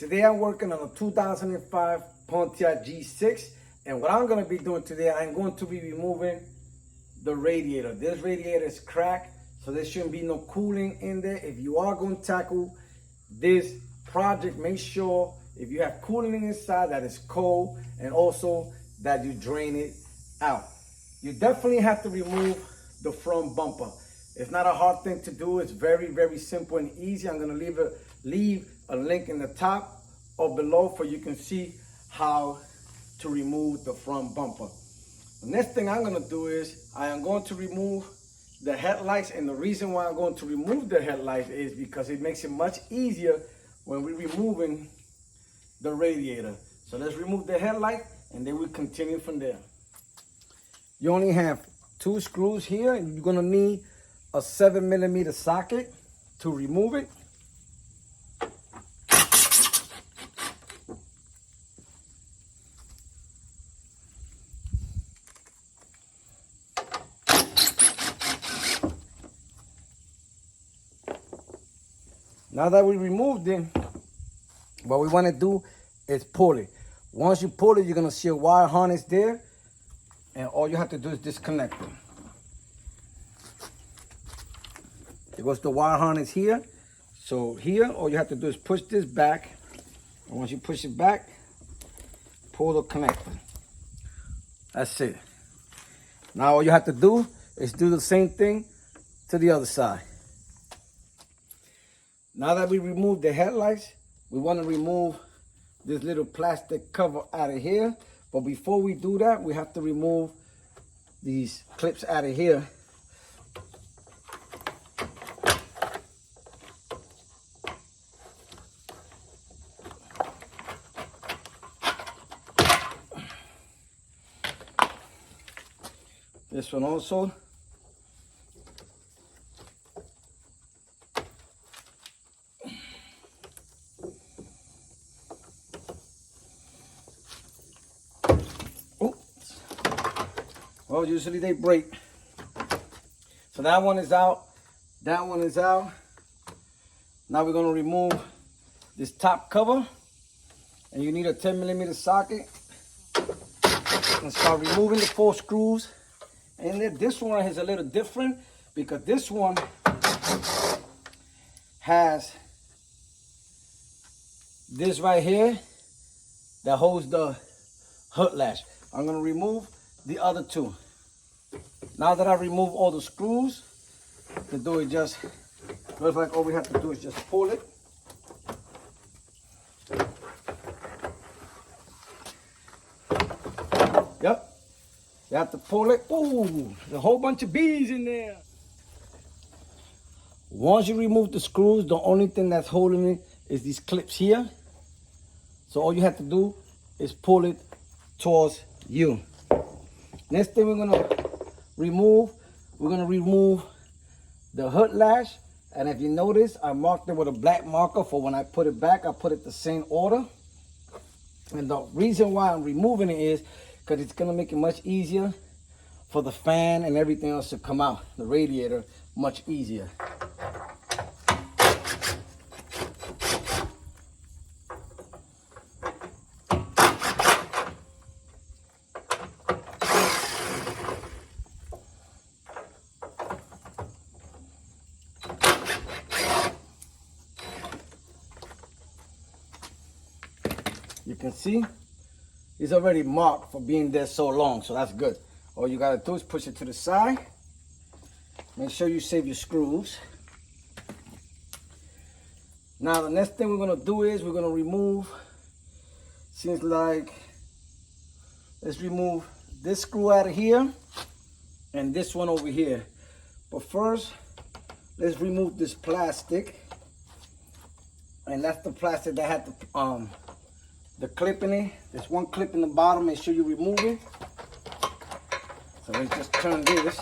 Today I'm working on a 2005 Pontiac G6, and what I'm going to be doing today, I'm going to be removing the radiator. This radiator is cracked, so there shouldn't be no cooling in there. If you are going to tackle this project, make sure if you have cooling inside that it's cold, and also that you drain it out. You definitely have to remove the front bumper. It's not a hard thing to do. It's very, very simple and easy. I'm going to leave a link in the top or below for you can see how to remove the front bumper. The next thing I'm going to do is I am going to remove the headlights, and the reason why I'm going to remove the headlights is because it makes it much easier when we're removing the radiator. So let's remove the headlight and then we continue from there. You only have 2 screws here, and you're going to need a 7mm socket to remove it. Now that we removed it, what we want to do is pull it. Once you pull it, you're going to see a wire harness there, and all you have to do is disconnect it. There goes the wire harness here. So here, all you have to do is push this back, and once you push it back, pull the connector. That's it. Now all you have to do is do the same thing to the other side. Now that we removed the headlights, we want to remove this little plastic cover out of here. But before we do that, we have to remove these clips out of here. This one also. Well, usually they break. So that one is out. That one is out. Now we're going to remove this top cover. And you need a 10mm socket. And start removing the 4 screws. And then this one is a little different because this one has this right here that holds the hood latch. I'm going to remove the other 2. Now that I remove all the screws, to do it just looks like all we have to do is just pull it. Yep. You have to pull it. Ooh, there's a whole bunch of bees in there. Once you remove the screws, the only thing that's holding it is these clips here. So all you have to do is pull it towards you. Next thing we're gonna remove the hood latch. And if you notice, I marked it with a black marker for when I put it back, I put it the same order. And the reason why I'm removing it is because it's gonna make it much easier for the fan and everything else to come out, the radiator, much easier. You can see it's already marked for being there so long, so that's good. All you gotta do is push it to the side. Make sure you save your screws. Now the next thing we're gonna do is we're gonna remove, seems like, let's remove this screw out of here and this one over here. But first, let's remove this plastic. And that's the plastic that had the clip in it. There's one clip in the bottom. Make sure you remove it. So let's just turn this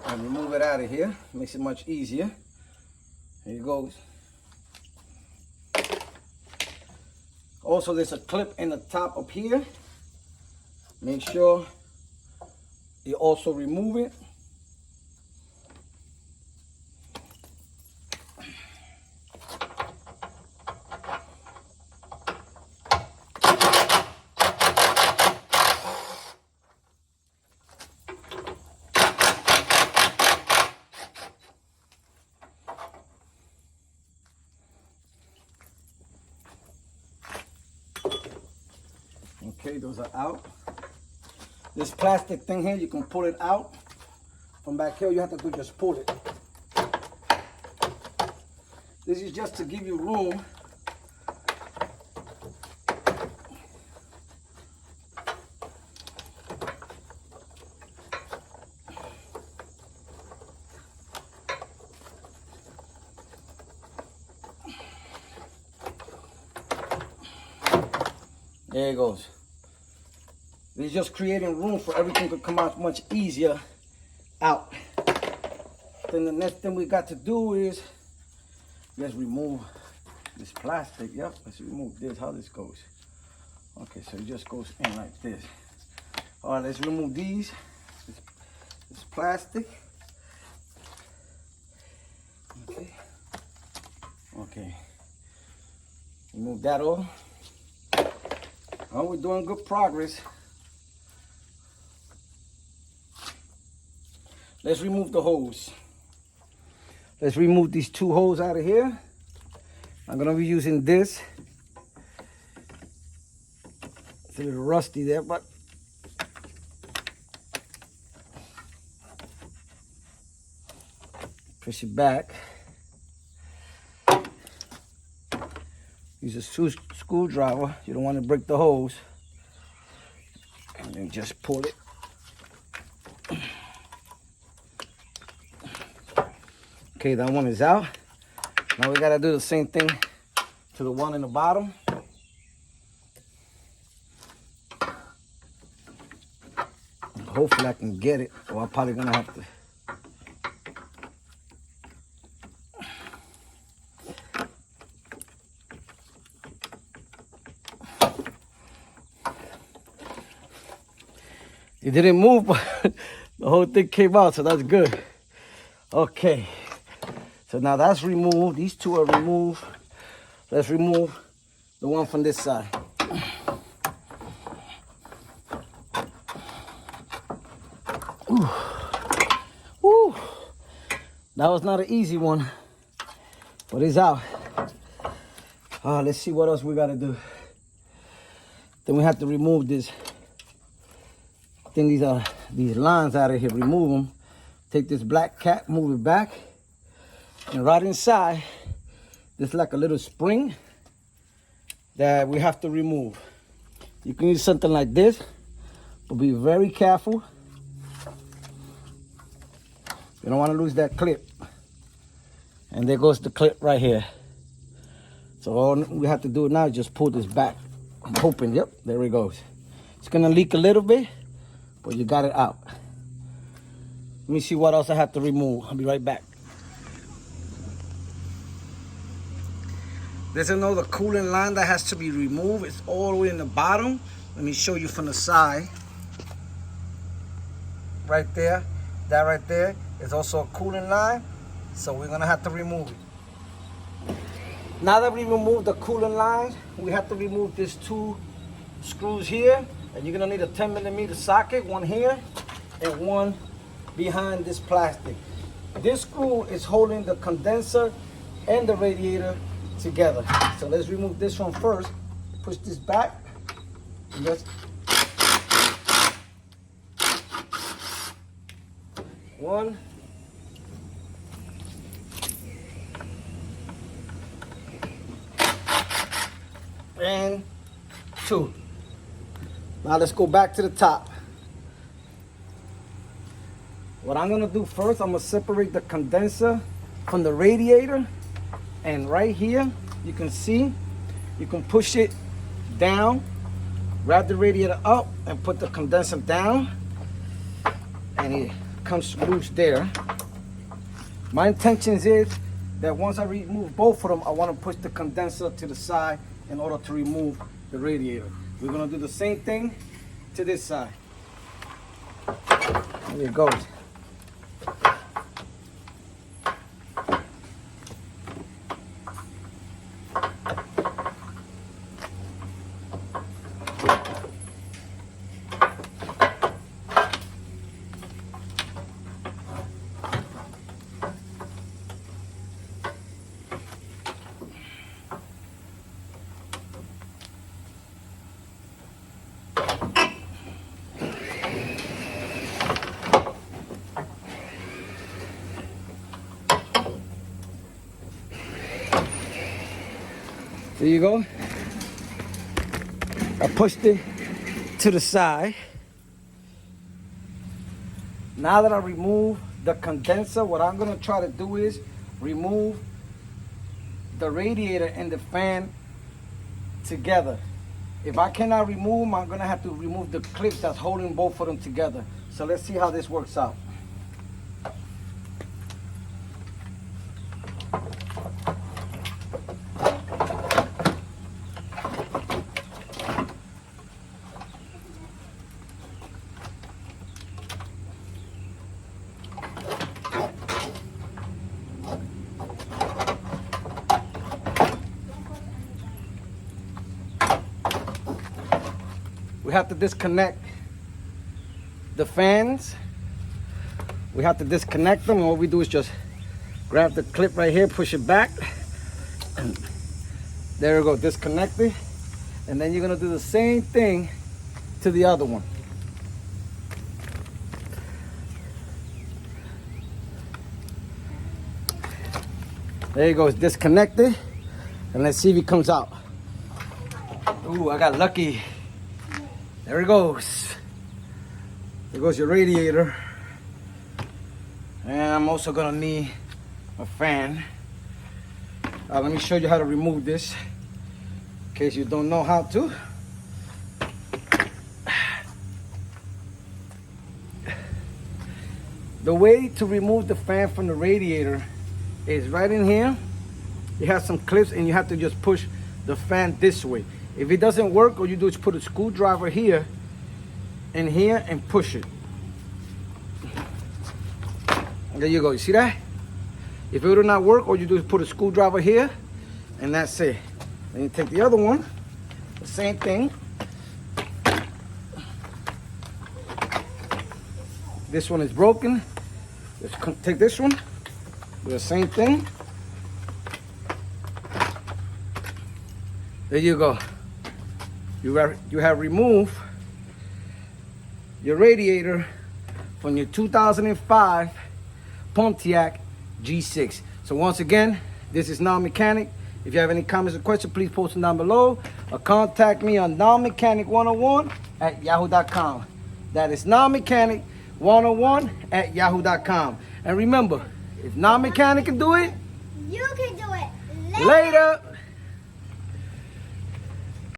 and remove it out of here. Makes it much easier. Here it goes. Also, there's a clip in the top up here. Make sure you also remove it. Okay, those are out. This plastic thing here, you can pull it out. From back here, you have to do just pull it. This is just to give you room. There it goes. It's just creating room for everything to come out much easier out. Then the next thing we got to do is let's remove this plastic. Yep, let's remove this, how this goes. Okay, so it just goes in like this. All right, let's remove these. This plastic. Okay. Okay. Remove that off. Oh, we're doing good progress. Let's remove the hose. Let's remove these two holes out of here. I'm gonna be using this. It's a little rusty there, but push it back. Use a screwdriver. You don't want to break the hose. And then just pull it. Okay, that one is out. Now we gotta do the same thing to the one in the bottom. Hopefully I can get it, or I'm probably gonna have to. It didn't move, but the whole thing came out, so that's good. Okay, so now that's removed. These two are removed. Let's remove the one from this side. Ooh. Ooh. That was not an easy one, but it's out. Let's see what else we gotta do. Then we have to remove this. Then these lines out of here, remove them. Take this black cap, move it back. And right inside, there's like a little spring that we have to remove. You can use something like this, but be very careful. You don't want to lose that clip. And there goes the clip right here. So all we have to do now is just pull this back. I'm hoping, yep, there it goes. It's gonna leak a little bit, but you got it out. Let me see what else I have to remove. I'll be right back. There's another coolant line that has to be removed. It's all the way in the bottom. Let me show you from the side. Right there, that right there is also a coolant line. So we're gonna have to remove it. Now that we removed the coolant line, we have to remove these two screws here. And you're gonna need a 10mm socket, one here and one behind this plastic. This screw is holding the condenser and the radiator together. So let's remove this one first. Push this back. And just one. And two. Now let's go back to the top. What I'm gonna do first, I'm gonna separate the condenser from the radiator. And right here, you can see, you can push it down, grab the radiator up and put the condenser down. And it comes loose there. My intention is that once I remove both of them, I wanna push the condenser to the side in order to remove the radiator. We're gonna do the same thing to this side. There it goes. There you go. I pushed it to the side. Now that I remove the condenser, what I'm gonna try to do is remove the radiator and the fan together. If I cannot remove them, I'm gonna have to remove the clip that's holding both of them together. So let's see how this works out. We have to disconnect the fans. We have to disconnect them, and what we do is just grab the clip right here, push it back, and there we go, disconnect it. And then you're gonna do the same thing to the other one. There you go, it's disconnected. And let's see if it comes out. Ooh, I got lucky. There it goes. There goes your radiator. And I'm also gonna need a fan. Let me show you how to remove this, in case you don't know how to. The way to remove the fan from the radiator is right in here. You have some clips and you have to just push the fan this way. If it doesn't work, all you do is put a screwdriver here and here and push it. There you go, you see that? If it will not work, all you do is put a screwdriver here and that's it. Then you take the other one, the same thing. This one is broken. Let's take this one, do the same thing. There you go. You have removed your radiator from your 2005 Pontiac G6. So once again, this is Non-Mechanic. If you have any comments or questions, please post them down below or contact me on nonmechanic101@yahoo.com. That is nonmechanic101@yahoo.com. And remember, if Non-Mechanic can do it, you can do it. Later.